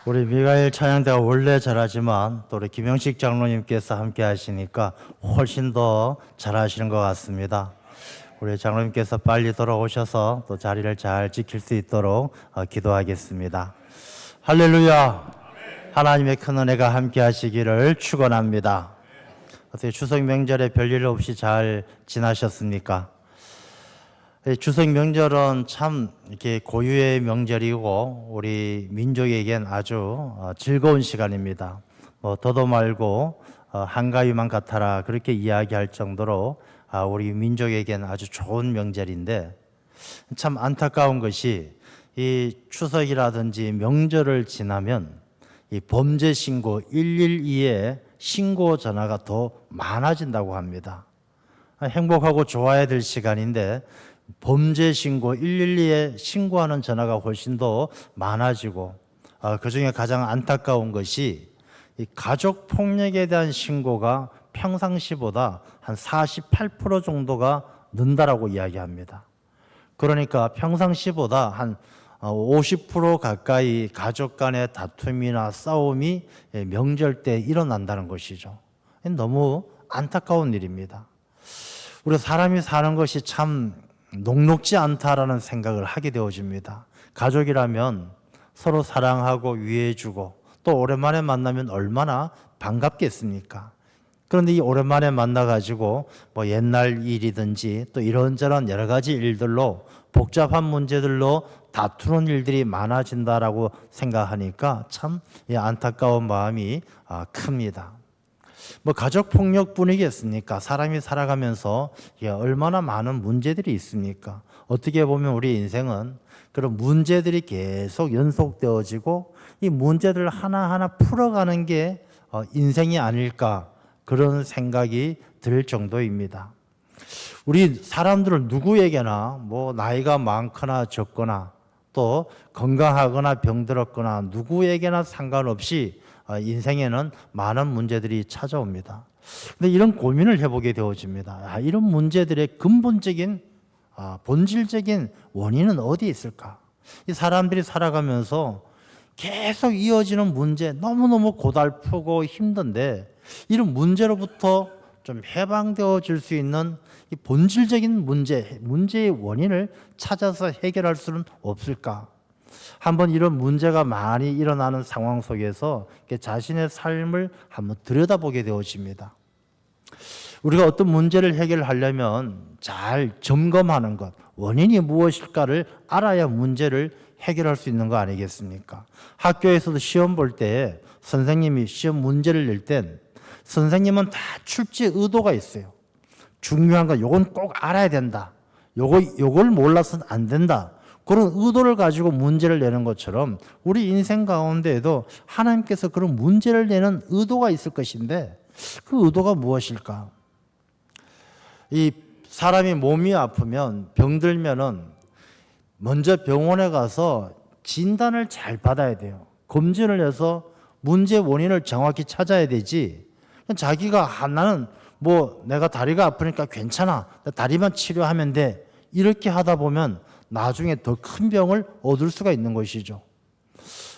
우리 미가엘 찬양대가 원래 잘하지만 또 우리 김영식 장로님께서 함께 하시니까 훨씬 더 잘하시는 것 같습니다. 우리 장로님께서 빨리 돌아오셔서 또 자리를 잘 지킬 수 있도록 기도하겠습니다. 할렐루야! 하나님의 큰 은혜가 함께 하시기를 축원합니다. 어떻게 추석 명절에 별일 없이 잘 지나셨습니까? 추석 명절은 참 이렇게 고유의 명절이고 우리 민족에겐 아주 즐거운 시간입니다. 더도 말고 한가위만 같아라 그렇게 이야기할 정도로 우리 민족에겐 아주 좋은 명절인데 참 안타까운 것이 이 추석이라든지 명절을 지나면 이 범죄 신고 112에 신고 전화가 더 많아진다고 합니다. 행복하고 좋아야 될 시간인데 범죄 신고 112에 신고하는 전화가 훨씬 더 많아지고 그중에 가장 안타까운 것이 이 가족 폭력에 대한 신고가 평상시보다 한 48% 정도가 는다라고 이야기합니다. 그러니까 평상시보다 한 50% 가까이 가족 간의 다툼이나 싸움이 명절 때 일어난다는 것이죠. 너무 안타까운 일입니다. 우리 사람이 사는 것이 참 녹록지 않다라는 생각을 하게 되어집니다. 가족이라면 서로 사랑하고 위해주고 또 오랜만에 만나면 얼마나 반갑겠습니까? 그런데 이 오랜만에 만나가지고 옛날 일이든지 또 이런저런 여러 가지 일들로 복잡한 문제들로 다투는 일들이 많아진다라고 생각하니까 참 안타까운 마음이 큽니다. 가족 폭력뿐이겠습니까? 사람이 살아가면서 얼마나 많은 문제들이 있습니까? 어떻게 보면 우리 인생은 그런 문제들이 계속 연속되어지고 이 문제들을 하나하나 풀어가는 게 인생이 아닐까 그런 생각이 들 정도입니다. 우리 사람들은 누구에게나 나이가 많거나 적거나 또 건강하거나 병들었거나 누구에게나 상관없이 인생에는 많은 문제들이 찾아옵니다. 근데 이런 고민을 해보게 되어집니다. 이런 문제들의 근본적인 본질적인 원인은 어디에 있을까? 이 사람들이 살아가면서 계속 이어지는 문제 너무너무 고달프고 힘든데 이런 문제로부터 좀 해방되어질 수 있는 이 본질적인 문제의 원인을 찾아서 해결할 수는 없을까? 한번 이런 문제가 많이 일어나는 상황 속에서 자신의 삶을 한번 들여다보게 되어집니다. 우리가 어떤 문제를 해결하려면 잘 점검하는 것, 원인이 무엇일까를 알아야 문제를 해결할 수 있는 거 아니겠습니까? 학교에서도 시험 볼 때 선생님이 시험 문제를 낼 땐 선생님은 다 출제 의도가 있어요. 중요한 건 요건 꼭 알아야 된다. 요걸 몰라서는 안 된다. 그런 의도를 가지고 문제를 내는 것처럼 우리 인생 가운데에도 하나님께서 그런 문제를 내는 의도가 있을 것인데 그 의도가 무엇일까? 이 사람이 몸이 아프면 병들면은 먼저 병원에 가서 진단을 잘 받아야 돼요. 검진을 해서 문제 원인을 정확히 찾아야 되지. 자기가 나는 내가 다리가 아프니까 괜찮아. 다리만 치료하면 돼. 이렇게 하다 보면 나중에 더 큰 병을 얻을 수가 있는 것이죠.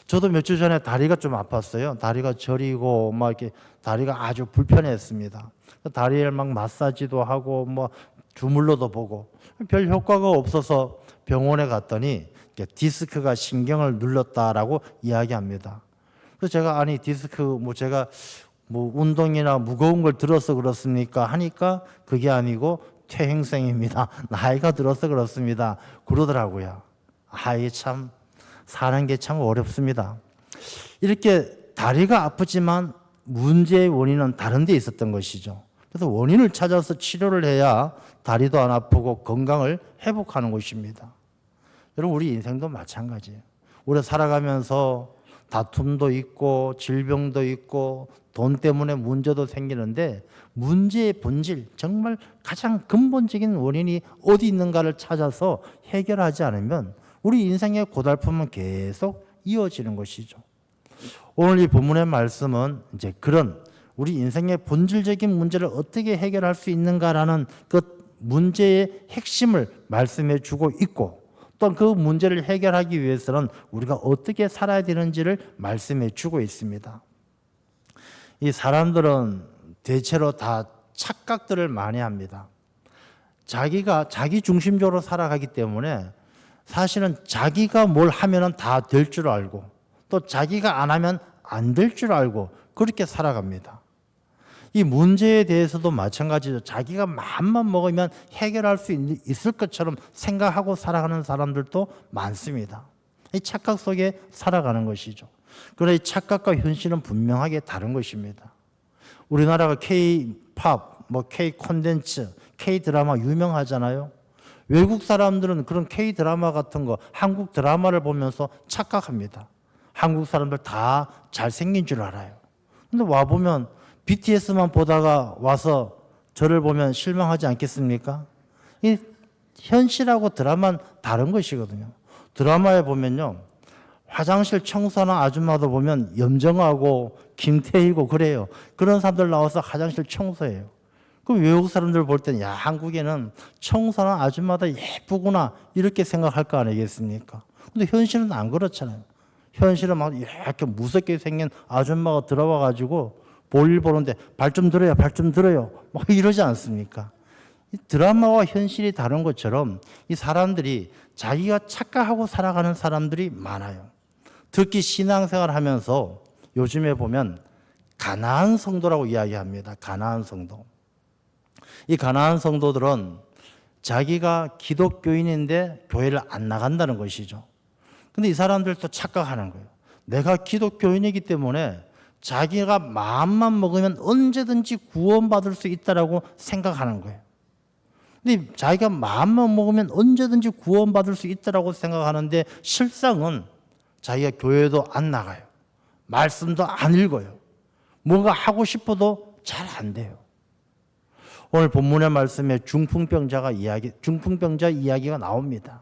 저도 몇 주 전에 다리가 좀 아팠어요. 다리가 저리고 이렇게 다리가 아주 불편했습니다. 다리를 마사지도 하고 주물러도 보고 별 효과가 없어서 병원에 갔더니 디스크가 신경을 눌렀다라고 이야기합니다. 그래서 제가 디스크 제가 운동이나 무거운 걸 들어서 그렇습니까? 하니까 그게 아니고 퇴행성입니다. 나이가 들어서 그렇습니다. 그러더라고요. 이게 참 사는 게 참 어렵습니다. 이렇게 다리가 아프지만 문제의 원인은 다른 데 있었던 것이죠. 그래서 원인을 찾아서 치료를 해야 다리도 안 아프고 건강을 회복하는 것입니다. 여러분 우리 인생도 마찬가지예요. 우리 살아가면서 다툼도 있고 질병도 있고 돈 때문에 문제도 생기는데 문제의 본질, 정말 가장 근본적인 원인이 어디 있는가를 찾아서 해결하지 않으면 우리 인생의 고달픔은 계속 이어지는 것이죠. 오늘 이 본문의 말씀은 이제 그런 우리 인생의 본질적인 문제를 어떻게 해결할 수 있는가라는 그 문제의 핵심을 말씀해 주고 있고 또 그 문제를 해결하기 위해서는 우리가 어떻게 살아야 되는지를 말씀해 주고 있습니다. 이 사람들은 대체로 다 착각들을 많이 합니다. 자기가 자기 중심적으로 살아가기 때문에 사실은 자기가 뭘 하면은 다 될 줄 알고 또 자기가 안 하면 안 될 줄 알고 그렇게 살아갑니다. 이 문제에 대해서도 마찬가지죠. 자기가 마음만 먹으면 해결할 수 있을 것처럼 생각하고 살아가는 사람들도 많습니다. 이 착각 속에 살아가는 것이죠. 그러나 이 착각과 현실은 분명하게 다른 것입니다. 우리나라가 K-팝, K-콘텐츠, K-드라마 유명하잖아요. 외국 사람들은 그런 K-드라마 같은 거, 한국 드라마를 보면서 착각합니다. 한국 사람들 다 잘생긴 줄 알아요. 근데 와보면 BTS만 보다가 와서 저를 보면 실망하지 않겠습니까? 이 현실하고 드라마는 다른 것이거든요. 드라마에 보면요. 화장실 청소하는 아줌마도 보면 염정하고 김태희고 그래요. 그런 사람들 나와서 화장실 청소해요. 그럼 외국 사람들 볼 때는 야, 한국에는 청소하는 아줌마도 예쁘구나 이렇게 생각할 거 아니겠습니까? 근데 현실은 안 그렇잖아요. 현실은 막 이렇게 무섭게 생긴 아줌마가 들어와 가지고 볼일 보는데 발 좀 들어요, 발 좀 들어요. 막 이러지 않습니까? 이 드라마와 현실이 다른 것처럼 이 사람들이 자기가 착각하고 살아가는 사람들이 많아요. 특히 신앙생활 하면서 요즘에 보면 가나안 성도라고 이야기합니다. 가나안 성도. 이 가나안 성도들은 자기가 기독교인인데 교회를 안 나간다는 것이죠. 근데 이 사람들도 착각하는 거예요. 내가 기독교인이기 때문에 자기가 마음만 먹으면 언제든지 구원받을 수 있다라고 생각하는 거예요. 근데 자기가 마음만 먹으면 언제든지 구원받을 수 있다라고 생각하는데 실상은 자기가 교회도 안 나가요. 말씀도 안 읽어요. 뭔가 하고 싶어도 잘 안 돼요. 오늘 본문의 말씀에 중풍병자 이야기가 나옵니다.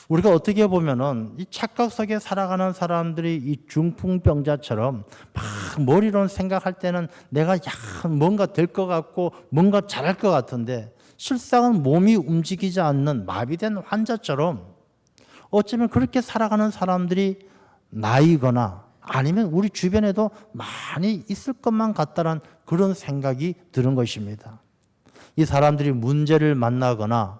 우리가 어떻게 보면은 이 착각 속에 살아가는 사람들이 이 중풍병자처럼 막 머리로는 생각할 때는 내가 뭔가 될 것 같고 뭔가 잘할 것 같은데 실상은 몸이 움직이지 않는 마비된 환자처럼 어쩌면 그렇게 살아가는 사람들이 나이거나 아니면 우리 주변에도 많이 있을 것만 같다는 그런 생각이 드는 것입니다. 이 사람들이 문제를 만나거나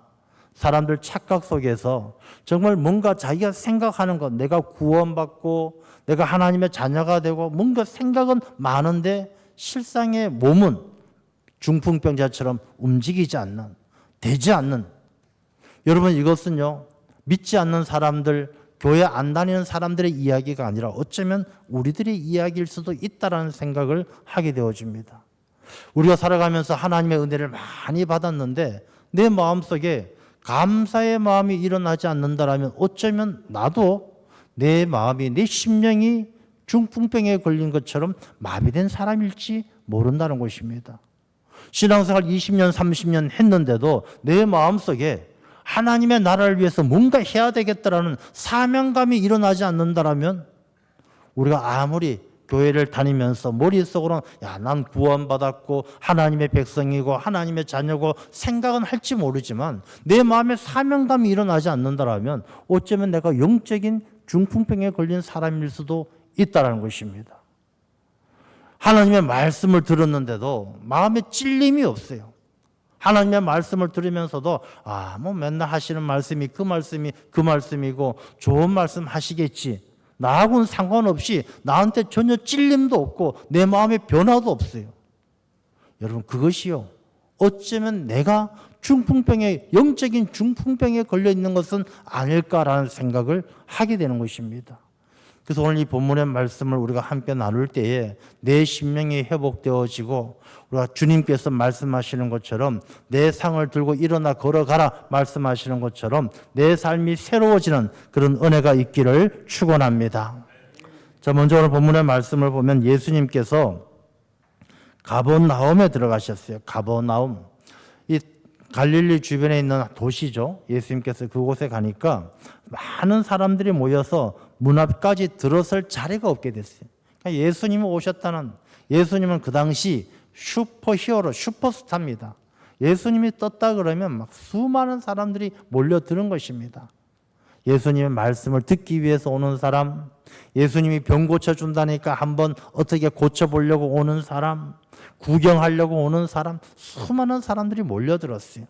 사람들 착각 속에서 정말 뭔가 자기가 생각하는 것, 내가 구원받고 내가 하나님의 자녀가 되고 뭔가 생각은 많은데 실상의 몸은 중풍병자처럼 움직이지 않는, 되지 않는. 여러분 이것은요, 믿지 않는 사람들, 교회 안 다니는 사람들의 이야기가 아니라 어쩌면 우리들의 이야기일 수도 있다라는 생각을 하게 되어집니다. 우리가 살아가면서 하나님의 은혜를 많이 받았는데 내 마음속에 감사의 마음이 일어나지 않는다라면 어쩌면 나도 내 마음이, 내 심령이 중풍병에 걸린 것처럼 마비된 사람일지 모른다는 것입니다. 신앙생활 20년, 30년 했는데도 내 마음속에 하나님의 나라를 위해서 뭔가 해야 되겠다라는 사명감이 일어나지 않는다라면 우리가 아무리 교회를 다니면서 머릿속으로는 야, 난 구원받았고 하나님의 백성이고 하나님의 자녀고 생각은 할지 모르지만 내 마음에 사명감이 일어나지 않는다라면 어쩌면 내가 영적인 중풍병에 걸린 사람일 수도 있다는 것입니다. 하나님의 말씀을 들었는데도 마음에 찔림이 없어요. 하나님의 말씀을 들으면서도 뭐 맨날 하시는 말씀이 그 말씀이고 좋은 말씀 하시겠지. 나하고는 상관없이 나한테 전혀 찔림도 없고 내 마음에 변화도 없어요. 여러분 그것이요. 어쩌면 내가 영적인 중풍병에 걸려 있는 것은 아닐까라는 생각을 하게 되는 것입니다. 그래서 오늘 이 본문의 말씀을 우리가 함께 나눌 때에 내 심령이 회복되어지고 우리가 주님께서 말씀하시는 것처럼 내 상을 들고 일어나 걸어가라 말씀하시는 것처럼 내 삶이 새로워지는 그런 은혜가 있기를 축원합니다. 자, 먼저 오늘 본문의 말씀을 보면 예수님께서 가버나움에 들어가셨어요. 가버나움. 이 갈릴리 주변에 있는 도시죠. 예수님께서 그곳에 가니까 많은 사람들이 모여서 문 앞까지 들어설 자리가 없게 됐어요. 그러니까 예수님은 그 당시 슈퍼히어로, 슈퍼스타입니다. 예수님이 떴다 그러면 막 수많은 사람들이 몰려드는 것입니다. 예수님의 말씀을 듣기 위해서 오는 사람, 예수님이 병 고쳐준다니까 한번 어떻게 고쳐보려고 오는 사람, 구경하려고 오는 사람, 수많은 사람들이 몰려들었어요.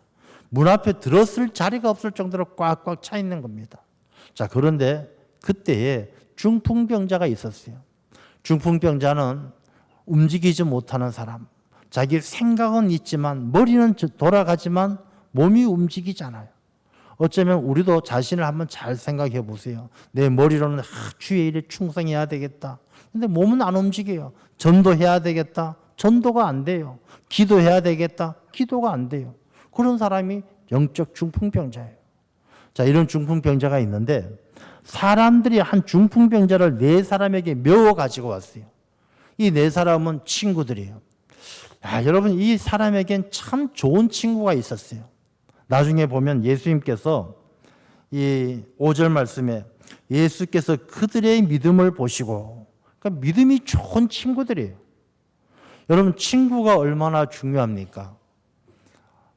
문 앞에 들었을 자리가 없을 정도로 꽉꽉 차 있는 겁니다. 자, 그런데 그때에 중풍병자가 있었어요. 중풍병자는 움직이지 못하는 사람, 자기 생각은 있지만 머리는 돌아가지만 몸이 움직이잖아요. 어쩌면 우리도 자신을 한번 잘 생각해 보세요. 내 머리로는 주의 일에 충성해야 되겠다. 근데 몸은 안 움직여요. 전도해야 되겠다. 전도가 안 돼요. 기도해야 되겠다. 기도가 안 돼요. 그런 사람이 영적 중풍병자예요. 자, 이런 중풍병자가 있는데 사람들이 한 중풍병자를 네 사람에게 메워 가지고 왔어요. 이 네 사람은 친구들이에요. 야, 여러분, 이 사람에겐 참 좋은 친구가 있었어요. 나중에 보면 예수님께서 이 5절 말씀에 예수께서 그들의 믿음을 보시고, 그러니까 믿음이 좋은 친구들이에요. 여러분, 친구가 얼마나 중요합니까?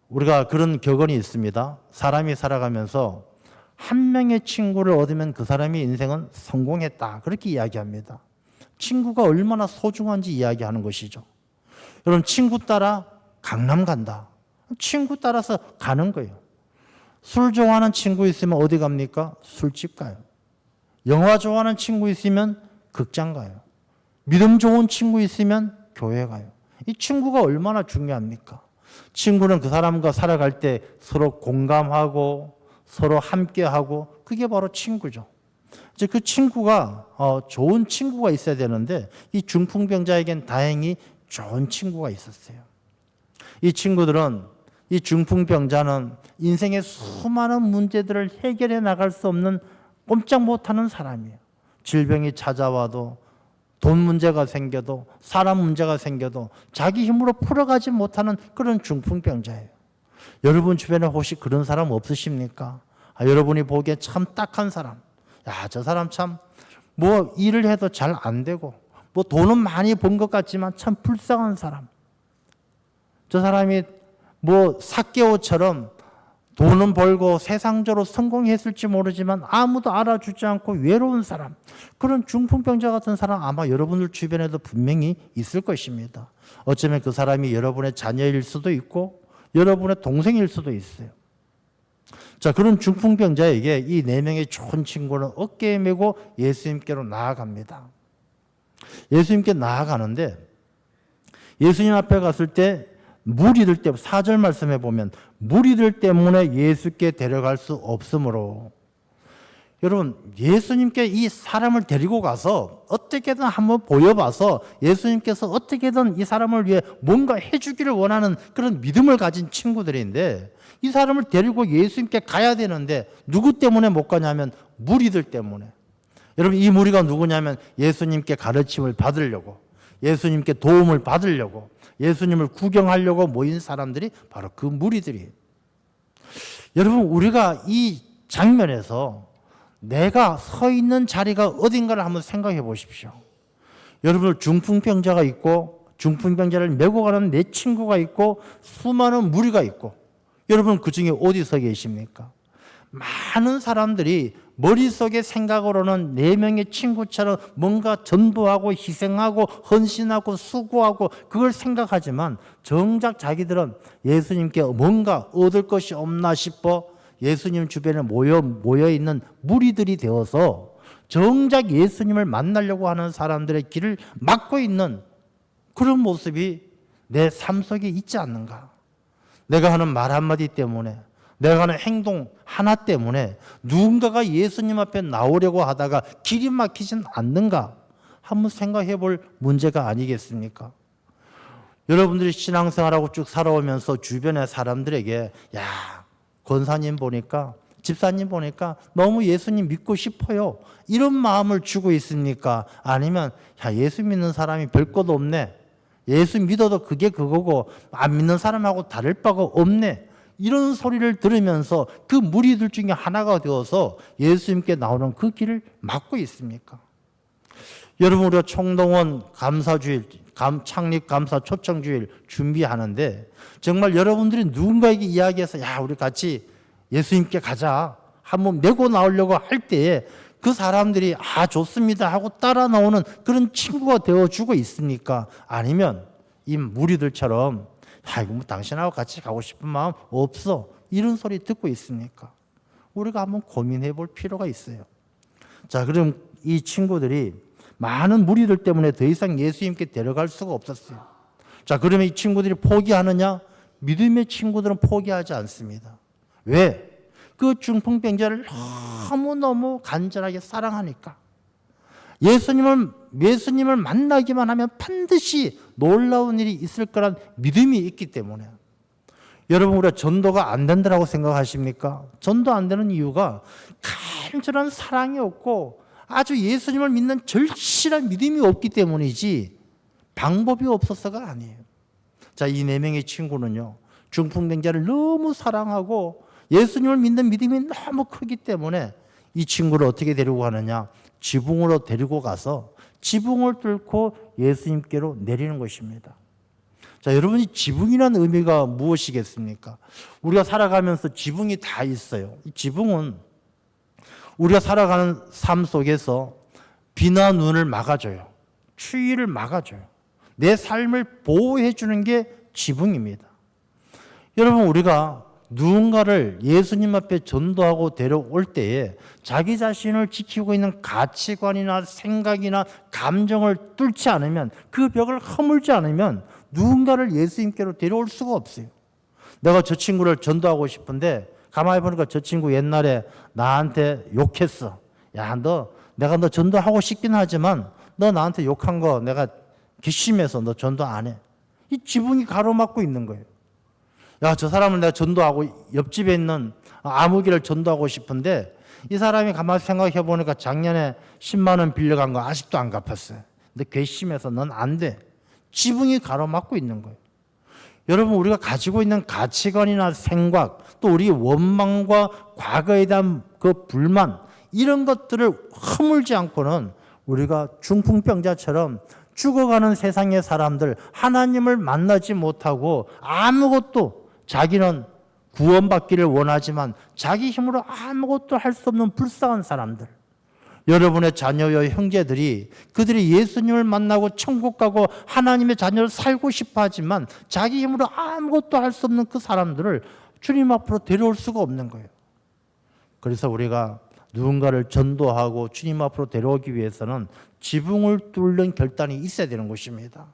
우리가 그런 격언이 있습니다. 사람이 살아가면서 한 명의 친구를 얻으면 그 사람의 인생은 성공했다. 그렇게 이야기합니다. 친구가 얼마나 소중한지 이야기하는 것이죠. 여러분, 친구 따라 강남 간다. 친구 따라서 가는 거예요. 술 좋아하는 친구 있으면 어디 갑니까? 술집 가요. 영화 좋아하는 친구 있으면 극장 가요. 믿음 좋은 친구 있으면 교회 가요. 이 친구가 얼마나 중요합니까? 친구는 그 사람과 살아갈 때 서로 공감하고 서로 함께하고 그게 바로 친구죠. 이제 그 친구가 좋은 친구가 있어야 되는데 이 중풍병자에겐 다행히 좋은 친구가 있었어요. 이 친구들은 이 중풍병자는 인생의 수많은 문제들을 해결해 나갈 수 없는 꼼짝 못하는 사람이에요. 질병이 찾아와도 돈 문제가 생겨도 사람 문제가 생겨도 자기 힘으로 풀어가지 못하는 그런 중풍병자예요. 여러분 주변에 혹시 그런 사람 없으십니까? 여러분이 보기에 참 딱한 사람. 야, 저 사람 참 뭐 일을 해도 잘 안 되고 뭐 돈은 많이 번 것 같지만 참 불쌍한 사람. 저 사람이 뭐 삭개오처럼 돈은 벌고 세상적으로 성공했을지 모르지만 아무도 알아주지 않고 외로운 사람. 그런 중풍병자 같은 사람 아마 여러분들 주변에도 분명히 있을 것입니다. 어쩌면 그 사람이 여러분의 자녀일 수도 있고 여러분의 동생일 수도 있어요. 자, 그런 중풍병자에게 이 네 명의 좋은 친구는 어깨에 메고 예수님께로 나아갑니다. 예수님께 나아가는데 예수님 앞에 갔을 때 무리들 때문에 4절 말씀에 보면 무리들 때문에 예수께 데려갈 수 없으므로 여러분 예수님께 이 사람을 데리고 가서 어떻게든 한번 보여봐서 예수님께서 어떻게든 이 사람을 위해 뭔가 해주기를 원하는 그런 믿음을 가진 친구들인데 이 사람을 데리고 예수님께 가야 되는데 누구 때문에 못 가냐면 무리들 때문에. 여러분 이 무리가 누구냐면 예수님께 가르침을 받으려고 예수님께 도움을 받으려고 예수님을 구경하려고 모인 사람들이 바로 그 무리들이에요. 여러분 우리가 이 장면에서 내가 서 있는 자리가 어딘가를 한번 생각해 보십시오. 여러분 중풍병자가 있고 중풍병자를 메고 가는 내 친구가 있고 수많은 무리가 있고 여러분 그중에 어디 서 계십니까? 많은 사람들이 머릿속의 생각으로는 네 명의 친구처럼 뭔가 전도하고 희생하고 헌신하고 수고하고 그걸 생각하지만 정작 자기들은 예수님께 뭔가 얻을 것이 없나 싶어 예수님 주변에 모여 있는 무리들이 되어서 정작 예수님을 만나려고 하는 사람들의 길을 막고 있는 그런 모습이 내 삶 속에 있지 않는가? 내가 하는 말 한마디 때문에 내가 하는 행동 하나 때문에 누군가가 예수님 앞에 나오려고 하다가 길이 막히진 않는가? 한번 생각해 볼 문제가 아니겠습니까? 여러분들이 신앙생활하고 쭉 살아오면서 주변의 사람들에게 야, 권사님 보니까 집사님 보니까 너무 예수님 믿고 싶어요. 이런 마음을 주고 있습니까? 아니면 야, 예수 믿는 사람이 별 것도 없네. 예수 믿어도 그게 그거고 안 믿는 사람하고 다를 바가 없네. 이런 소리를 들으면서 그 무리들 중에 하나가 되어서 예수님께 나오는 그 길을 막고 있습니까? 여러분 우리가 총동원 감사주일, 창립 감사 초청주일 준비하는데 정말 여러분들이 누군가에게 이야기해서 야 우리 같이 예수님께 가자 한번 메고 나오려고 할 때에 그 사람들이 좋습니다 하고 따라 나오는 그런 친구가 되어주고 있습니까? 아니면 이 무리들처럼 이거 뭐 당신하고 같이 가고 싶은 마음 없어 이런 소리 듣고 있습니까? 우리가 한번 고민해 볼 필요가 있어요. 자, 그럼 이 친구들이 많은 무리들 때문에 더 이상 예수님께 데려갈 수가 없었어요. 자, 그러면 이 친구들이 포기하느냐? 믿음의 친구들은 포기하지 않습니다. 왜? 그 중풍병자를 너무너무 간절하게 사랑하니까. 예수님을 만나기만 하면 반드시 놀라운 일이 있을 거란 믿음이 있기 때문에. 여러분, 우리가 전도가 안 된다고 생각하십니까? 전도 안 되는 이유가 간절한 사랑이 없고 아주 예수님을 믿는 절실한 믿음이 없기 때문이지 방법이 없어서가 아니에요. 자, 이 4명의 친구는요, 중풍병자를 너무 사랑하고 예수님을 믿는 믿음이 너무 크기 때문에 이 친구를 어떻게 데리고 가느냐? 지붕으로 데리고 가서 지붕을 뚫고 예수님께로 내리는 것입니다. 자, 여러분이 지붕이라는 의미가 무엇이겠습니까? 우리가 살아가면서 지붕이 다 있어요. 이 지붕은 우리가 살아가는 삶 속에서 비나 눈을 막아줘요. 추위를 막아줘요. 내 삶을 보호해 주는 게 지붕입니다. 여러분, 우리가 누군가를 예수님 앞에 전도하고 데려올 때에 자기 자신을 지키고 있는 가치관이나 생각이나 감정을 뚫지 않으면, 그 벽을 허물지 않으면 누군가를 예수님께로 데려올 수가 없어요. 내가 저 친구를 전도하고 싶은데 가만히 보니까 저 친구 옛날에 나한테 욕했어. 야, 내가 너 전도하고 싶긴 하지만 너 나한테 욕한 거 내가 괘씸해서 너 전도 안 해. 이 지붕이 가로막고 있는 거예요. 야, 저 사람을 내가 전도하고 옆집에 있는 아무개를 전도하고 싶은데 이 사람이 가만히 생각해 보니까 작년에 10만 원 빌려간 거 아직도 안 갚았어요. 근데 괘씸해서 넌 안 돼. 지붕이 가로막고 있는 거예요. 여러분, 우리가 가지고 있는 가치관이나 생각, 또 우리 원망과 과거에 대한 그 불만, 이런 것들을 허물지 않고는 우리가 중풍병자처럼 죽어가는 세상의 사람들, 하나님을 만나지 못하고 아무것도, 자기는 구원받기를 원하지만 자기 힘으로 아무것도 할 수 없는 불쌍한 사람들, 여러분의 자녀여 형제들이, 그들이 예수님을 만나고 천국 가고 하나님의 자녀를 살고 싶어 하지만 자기 힘으로 아무것도 할 수 없는 그 사람들을 주님 앞으로 데려올 수가 없는 거예요. 그래서 우리가 누군가를 전도하고 주님 앞으로 데려오기 위해서는 지붕을 뚫는 결단이 있어야 되는 것입니다.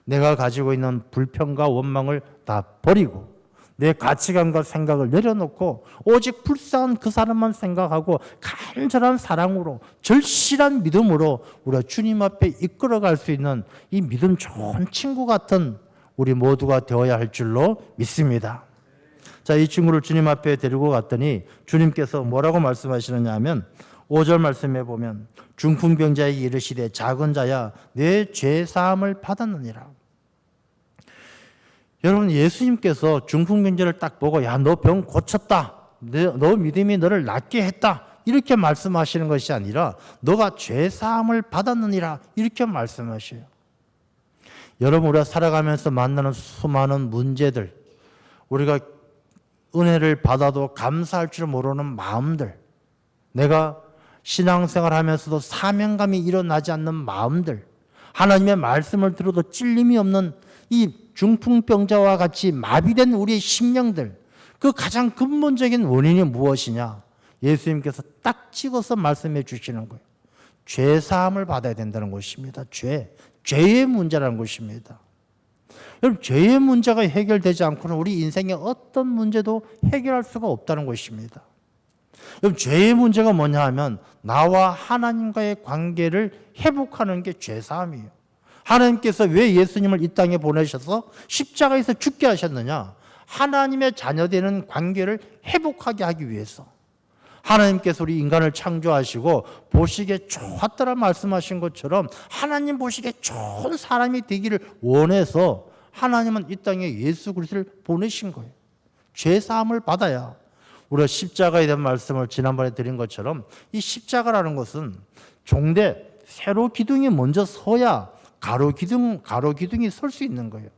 내가 가지고 있는 불평과 원망을 다 버리고 내 가치관과 생각을 내려놓고 오직 불쌍한 그 사람만 생각하고 간절한 사랑으로, 절실한 믿음으로 우리가 주님 앞에 이끌어갈 수 있는 이 믿음 좋은 친구 같은 우리 모두가 되어야 할 줄로 믿습니다. 자, 이 친구를 주님 앞에 데리고 갔더니 주님께서 뭐라고 말씀하시느냐 하면 5절 말씀에 보면 중풍병자에게 이르시되 작은 자야 내 죄사함을 받았느니라. 여러분, 예수님께서 중풍병자를 딱 보고 야, 너 병 고쳤다, 너 믿음이 너를 낫게 했다, 이렇게 말씀하시는 것이 아니라 너가 죄사함을 받았느니라, 이렇게 말씀하셔요. 여러분, 우리가 살아가면서 만나는 수많은 문제들, 우리가 은혜를 받아도 감사할 줄 모르는 마음들, 내가 신앙생활 하면서도 사명감이 일어나지 않는 마음들, 하나님의 말씀을 들어도 찔림이 없는 이 중풍병자와 같이 마비된 우리의 심령들, 그 가장 근본적인 원인이 무엇이냐? 예수님께서 딱 찍어서 말씀해 주시는 거예요. 죄사함을 받아야 된다는 것입니다. 죄의 문제라는 것입니다. 여러분, 죄의 문제가 해결되지 않고는 우리 인생의 어떤 문제도 해결할 수가 없다는 것입니다. 여러분, 죄의 문제가 뭐냐 하면 나와 하나님과의 관계를 회복하는 게 죄사함이에요. 하나님께서 왜 예수님을 이 땅에 보내셔서 십자가에서 죽게 하셨느냐? 하나님의 자녀되는 관계를 회복하게 하기 위해서. 하나님께서 우리 인간을 창조하시고 보시기에 좋았더라 말씀하신 것처럼 하나님 보시기에 좋은 사람이 되기를 원해서 하나님은 이 땅에 예수 그리스도를 보내신 거예요. 죄사함을 받아야. 우리가 십자가에 대한 말씀을 지난번에 드린 것처럼 이 십자가라는 것은 종대, 세로 기둥이 먼저 서야 가로 기둥이 설 수 있는 거예요.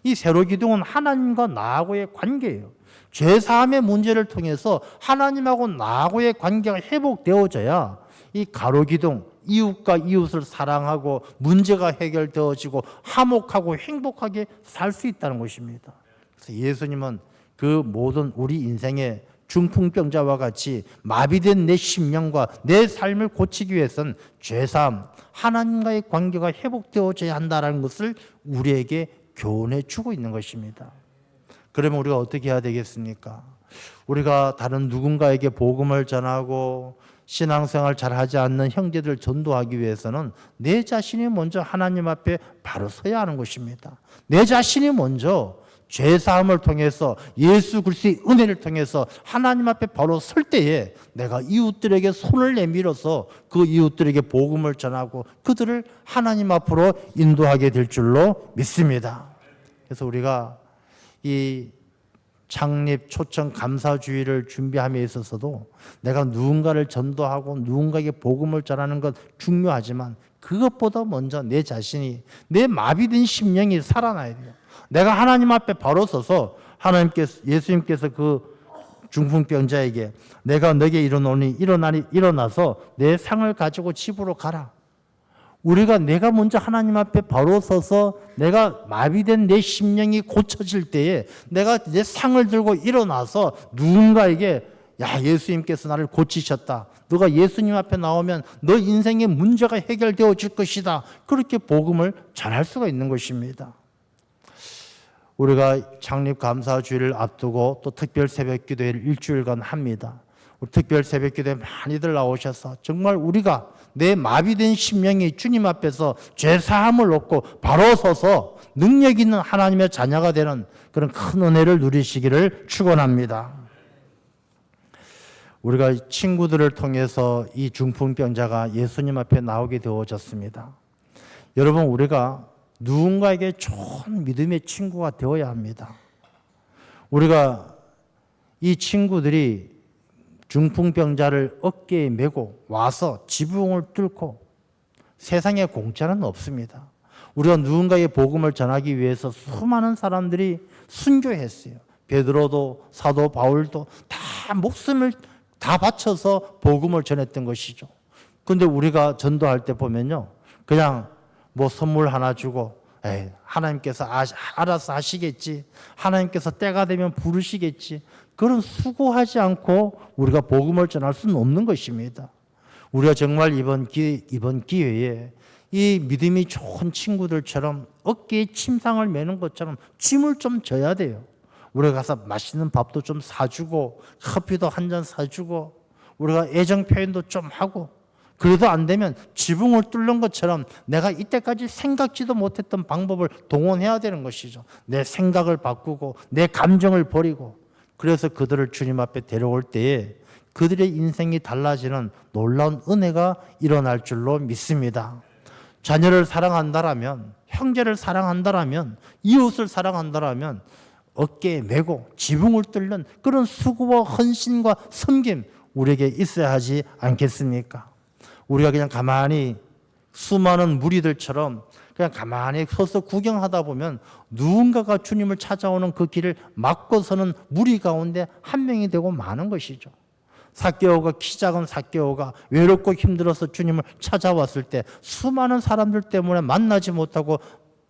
이 세로 기둥은 하나님과 나하고의 관계예요. 죄사함의 문제를 통해서 하나님하고 나하고의 관계가 회복되어져야 이 가로기둥, 이웃과 이웃을 사랑하고 문제가 해결되어지고 화목하고 행복하게 살 수 있다는 것입니다. 그래서 예수님은 그 모든 우리 인생의 중풍병자와 같이 마비된 내 심령과 내 삶을 고치기 위해서는 죄사함, 하나님과의 관계가 회복되어져야 한다는 것을 우리에게 교훈해 주고 있는 것입니다. 그러면 우리가 어떻게 해야 되겠습니까? 우리가 다른 누군가에게 복음을 전하고 신앙생활 잘하지 않는 형제들을 전도하기 위해서는 내 자신이 먼저 하나님 앞에 바로 서야 하는 것입니다. 내 자신이 먼저 죄사함을 통해서 예수 그리스도의 은혜를 통해서 하나님 앞에 바로 설 때에 내가 이웃들에게 손을 내밀어서 그 이웃들에게 복음을 전하고 그들을 하나님 앞으로 인도하게 될 줄로 믿습니다. 그래서 우리가 이 창립 초청 감사주의를 준비함에 있어서도 내가 누군가를 전도하고 누군가에게 복음을 전하는 것 중요하지만 그것보다 먼저 내 자신이, 내 마비된 심령이 살아나야 돼요. 내가 하나님 앞에 바로 서서 예수님께서 그 중풍병자에게 내가 너에게 이르노니 일어나서 내 상을 가지고 집으로 가라. 내가 먼저 하나님 앞에 바로 서서 내가 마비된 내 심령이 고쳐질 때에 내가 내 상을 들고 일어나서 누군가에게 야, 예수님께서 나를 고치셨다. 너가 예수님 앞에 나오면 너 인생의 문제가 해결되어질 것이다. 그렇게 복음을 전할 수가 있는 것입니다. 우리가 창립 감사주의를 앞두고 또 특별 새벽 기도회를 일주일간 합니다. 특별 새벽 기도에 많이들 나오셔서 정말 우리가 내 마비된 심령이 주님 앞에서 죄사함을 얻고 바로 서서 능력 있는 하나님의 자녀가 되는 그런 큰 은혜를 누리시기를 축원합니다. 우리가 친구들을 통해서 이 중풍병자가 예수님 앞에 나오게 되어졌습니다. 여러분, 우리가 누군가에게 좋은 믿음의 친구가 되어야 합니다. 우리가 이 친구들이 중풍병자를 어깨에 메고 와서 지붕을 뚫고 세상에 공짜는 없습니다. 우리가 누군가의 복음을 전하기 위해서 수많은 사람들이 순교했어요. 베드로도 사도 바울도 다 목숨을 다 바쳐서 복음을 전했던 것이죠. 그런데 우리가 전도할 때 보면요, 그냥 뭐 선물 하나 주고 하나님께서 알아서 하시겠지, 하나님께서 때가 되면 부르시겠지, 그런 수고하지 않고 우리가 복음을 전할 수는 없는 것입니다. 우리가 정말 이번 기회에 이 믿음이 좋은 친구들처럼 어깨에 침상을 매는 것처럼 짐을 좀 져야 돼요. 우리가 가서 맛있는 밥도 좀 사주고 커피도 한 잔 사주고 우리가 애정 표현도 좀 하고, 그래도 안 되면 지붕을 뚫는 것처럼 내가 이때까지 생각지도 못했던 방법을 동원해야 되는 것이죠. 내 생각을 바꾸고 내 감정을 버리고, 그래서 그들을 주님 앞에 데려올 때에 그들의 인생이 달라지는 놀라운 은혜가 일어날 줄로 믿습니다. 자녀를 사랑한다라면, 형제를 사랑한다라면, 이웃을 사랑한다라면 어깨에 메고 지붕을 뚫는 그런 수고와 헌신과 섬김 우리에게 있어야 하지 않겠습니까? 우리가 그냥 가만히 수많은 무리들처럼 그냥 가만히 서서 구경하다 보면 누군가가 주님을 찾아오는 그 길을 막고서는 무리 가운데 한 명이 되고 마는 것이죠. 삭개오가, 키 작은 삭개오가 외롭고 힘들어서 주님을 찾아왔을 때 수많은 사람들 때문에 만나지 못하고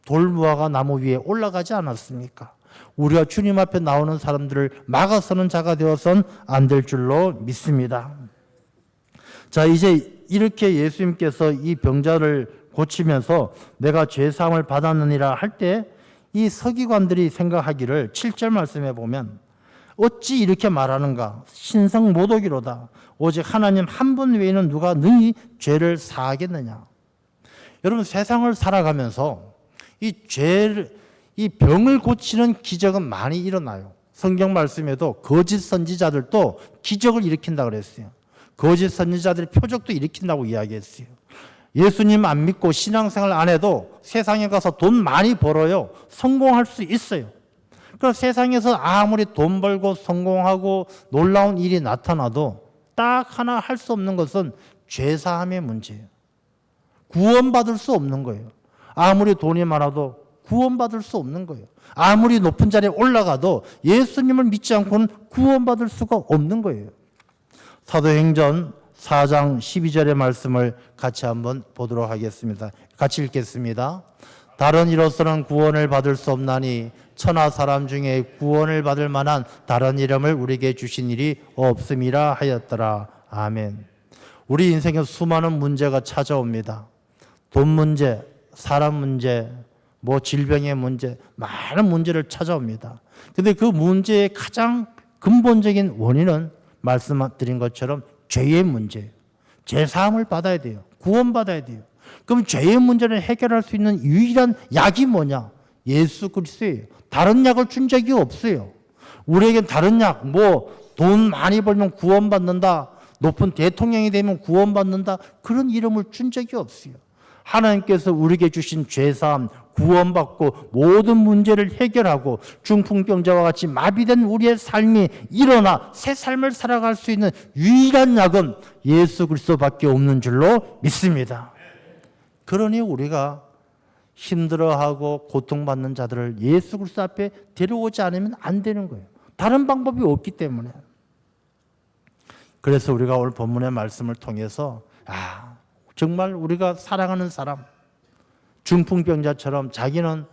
돌무화과 나무 위에 올라가지 않았습니까? 우리가 주님 앞에 나오는 사람들을 막아서는 자가 되어서는 안 될 줄로 믿습니다. 자, 이제 이렇게 예수님께서 이 병자를 고치면서 내가 죄사함을 받았느니라 할 때 이 서기관들이 생각하기를 7절 말씀에 보면 어찌 이렇게 말하는가, 신성모독이로다. 오직 하나님 한 분 외에는 누가 능히 죄를 사하겠느냐. 여러분, 세상을 살아가면서 이 병을 고치는 기적은 많이 일어나요. 성경 말씀에도 거짓 선지자들도 기적을 일으킨다고 그랬어요. 거짓 선지자들이 표적도 일으킨다고 이야기했어요. 예수님 안 믿고 신앙생활 안 해도 세상에 가서 돈 많이 벌어요. 성공할 수 있어요. 그럼 세상에서 아무리 돈 벌고 성공하고 놀라운 일이 나타나도 딱 하나 할 수 없는 것은 죄사함의 문제예요. 구원받을 수 없는 거예요. 아무리 돈이 많아도 구원받을 수 없는 거예요. 아무리 높은 자리에 올라가도 예수님을 믿지 않고는 구원받을 수가 없는 거예요. 사도행전 4장 12절의 말씀을 같이 한번 보도록 하겠습니다. 같이 읽겠습니다. 다른 이로서는 구원을 받을 수 없나니 천하 사람 중에 구원을 받을 만한 다른 이름을 우리에게 주신 일이 없음이라 하였더라. 아멘. 우리 인생에 수많은 문제가 찾아옵니다. 돈 문제, 사람 문제, 질병의 문제, 많은 문제를 찾아옵니다. 근데 그 문제의 가장 근본적인 원인은 말씀드린 것처럼 죄의 문제예요. 죄 사함을 받아야 돼요. 구원받아야 돼요. 그럼 죄의 문제를 해결할 수 있는 유일한 약이 뭐냐? 예수 그리스도예요. 다른 약을 준 적이 없어요. 우리에겐 다른 약, 돈 많이 벌면 구원받는다, 높은 대통령이 되면 구원받는다, 그런 이름을 준 적이 없어요. 하나님께서 우리에게 주신 죄사함, 구원받고 모든 문제를 해결하고 중풍병자와 같이 마비된 우리의 삶이 일어나 새 삶을 살아갈 수 있는 유일한 약은 예수 그리스도밖에 없는 줄로 믿습니다. 그러니 우리가 힘들어하고 고통받는 자들을 예수 그리스도 앞에 데려오지 않으면 안 되는 거예요. 다른 방법이 없기 때문에. 그래서 우리가 오늘 본문의 말씀을 통해서 정말 우리가 사랑하는 사람, 중풍병자처럼 자기는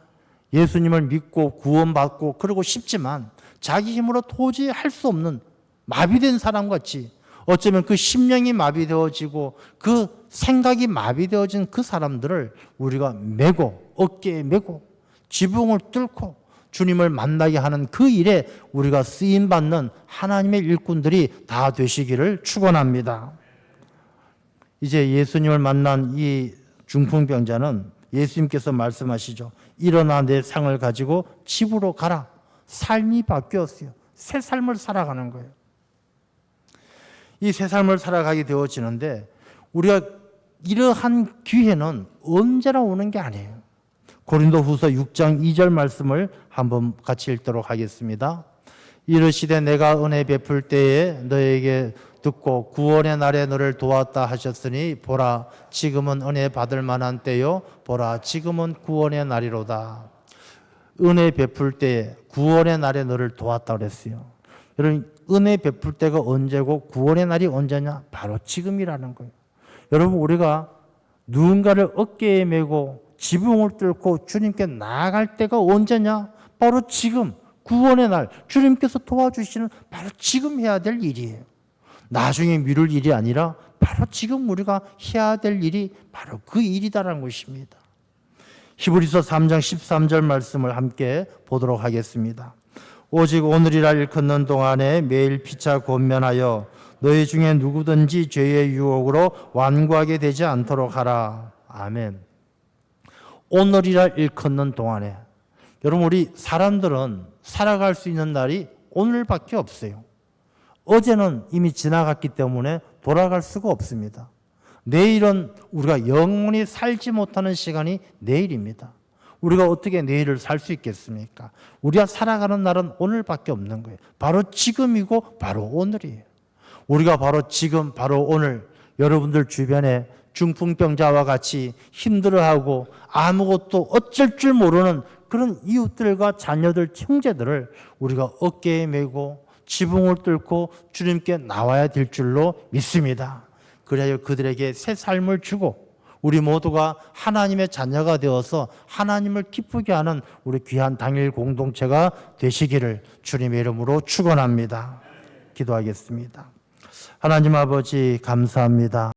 예수님을 믿고 구원받고 그러고 싶지만 자기 힘으로 도저히 할 수 없는 마비된 사람같이, 어쩌면 그 심령이 마비되어지고 그 생각이 마비되어진 그 사람들을 우리가 메고, 어깨에 메고 지붕을 뚫고 주님을 만나게 하는 그 일에 우리가 쓰임받는 하나님의 일꾼들이 다 되시기를 축원합니다. 이제 예수님을 만난 이 중풍병자는 예수님께서 말씀하시죠. 일어나 내 상을 가지고 집으로 가라. 삶이 바뀌었어요. 새 삶을 살아가는 거예요. 이 새 삶을 살아가게 되어지는데 우리가 이러한 기회는 언제나 오는 게 아니에요. 고린도후서 6장 2절 말씀을 한번 같이 읽도록 하겠습니다. 이르시되 내가 은혜 베풀 때에 너에게 듣고 구원의 날에 너를 도왔다 하셨으니 보라 지금은 은혜 받을 만한 때요 보라 지금은 구원의 날이로다. 은혜 베풀 때에 구원의 날에 너를 도왔다 그랬어요. 여러분, 은혜 베풀 때가 언제고 구원의 날이 언제냐? 바로 지금이라는 거예요. 여러분, 우리가 누군가를 어깨에 메고 지붕을 뚫고 주님께 나아갈 때가 언제냐? 바로 지금, 구원의 날, 주님께서 도와주시는 바로 지금 해야 될 일이에요. 나중에 미룰 일이 아니라 바로 지금 우리가 해야 될 일이 바로 그 일이다라는 것입니다. 히브리서 3장 13절 말씀을 함께 보도록 하겠습니다. 오직 오늘이라 일컫는 동안에 매일 피차 권면하여 너희 중에 누구든지 죄의 유혹으로 완고하게 되지 않도록 하라. 아멘. 오늘이라 일컫는 동안에, 여러분, 우리 사람들은 살아갈 수 있는 날이 오늘밖에 없어요. 어제는 이미 지나갔기 때문에 돌아갈 수가 없습니다. 내일은 우리가 영원히 살지 못하는 시간이 내일입니다. 우리가 어떻게 내일을 살 수 있겠습니까? 우리가 살아가는 날은 오늘밖에 없는 거예요. 바로 지금이고 바로 오늘이에요. 우리가 바로 지금, 바로 오늘 여러분들 주변에 중풍병자와 같이 힘들어하고 아무것도 어쩔 줄 모르는 그런 이웃들과 자녀들, 형제들을 우리가 어깨에 메고 지붕을 뚫고 주님께 나와야 될 줄로 믿습니다. 그래야 그들에게 새 삶을 주고 우리 모두가 하나님의 자녀가 되어서 하나님을 기쁘게 하는 우리 귀한 당일 공동체가 되시기를 주님의 이름으로 축원합니다. 기도하겠습니다. 하나님 아버지 감사합니다.